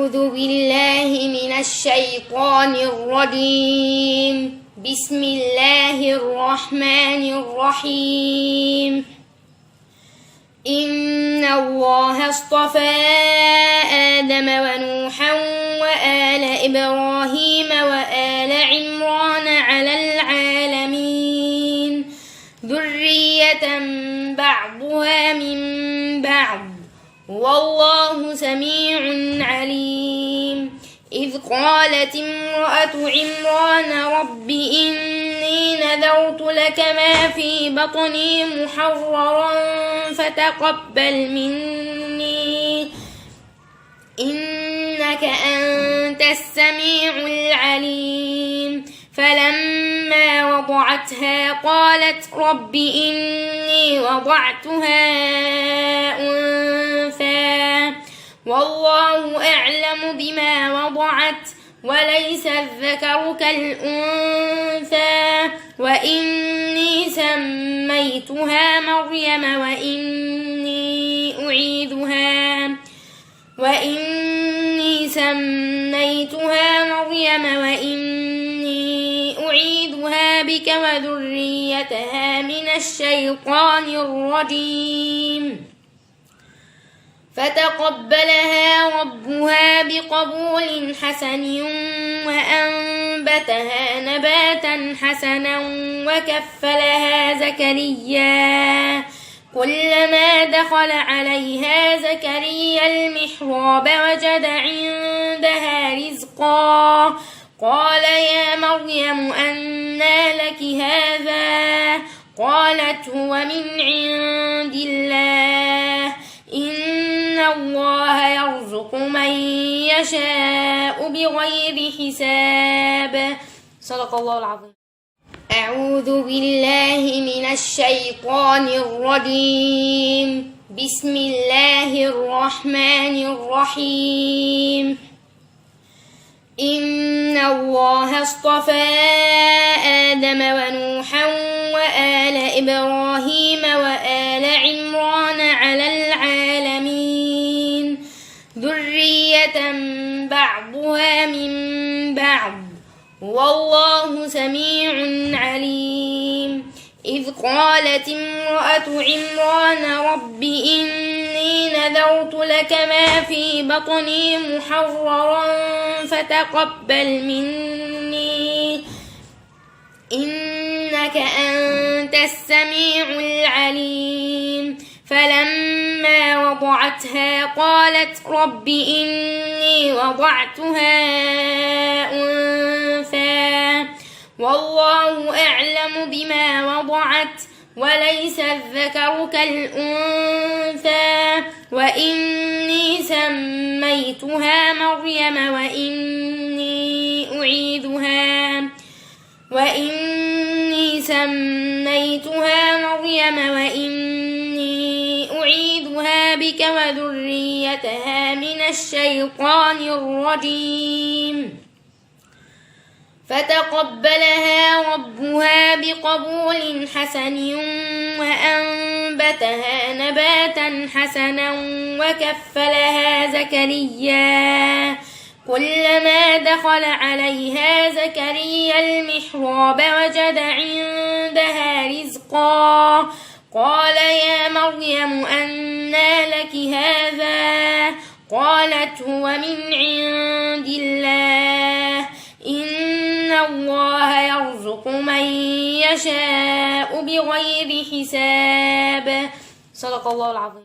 أعوذ بالله من الشيطان الرجيم. بسم الله الرحمن الرحيم. إن الله اصطفى آدم ونوحا وآل إبراهيم وآل عمران على العالمين ذرية بعضها من بعض والله سميع عليم. إذ قالت امرأة عمران رب إني نذرت لك ما في بطني محررا فتقبل مني إنك أنت السميع العليم. فلما وضعتها قالت رب إني وضعتها أنثى والله أعلم بما وضعت وليس الذكر كالأنثى وإني سميتها مريم وإني أعيذها بك وذريتها من الشيطان الرجيم. فتقبلها ربها بقبول حسن وأنبتها نباتا حسنا وكفلها زكريا. كلما دخل عليها زكريا المحراب وجد عندها رزقا قال يا مريم أنى لك هذا؟ قالت هو من عند الله إن الله يرزق من يشاء بغير حساب. صدق الله العظيم. أعوذ بالله من الشيطان الرجيم. بسم الله الرحمن الرحيم. إن الله اصطفى آدم ونوحا وآل إبراهيم وآل عمران على العالمين ذرية بعضها من بعض والله سميع عليم. إذ قالت امرأة عمران رب إني نذرت لك ما في بطني محررا فتقبل مني إنك أنت السميع العليم. فلما وضعتها قالت رب إني وضعتها أنثى والله أعلم بما وضعت وليس الذكر كالأنثى وإني سميتها مريم وإني أعيذها بك وذريتها من الشيطان الرجيم. فتقبلها ربها بقبول حسن وأنبتها نباتا حسنا وكفلها زكريا. كلما دخل عليها زكريا المحراب وجد عندها رزقا قال يا مريم أنى لك هذا؟ قالت هو من عند الله إن الله يرزق من يشاء بغير حساب. صدق الله العظيم.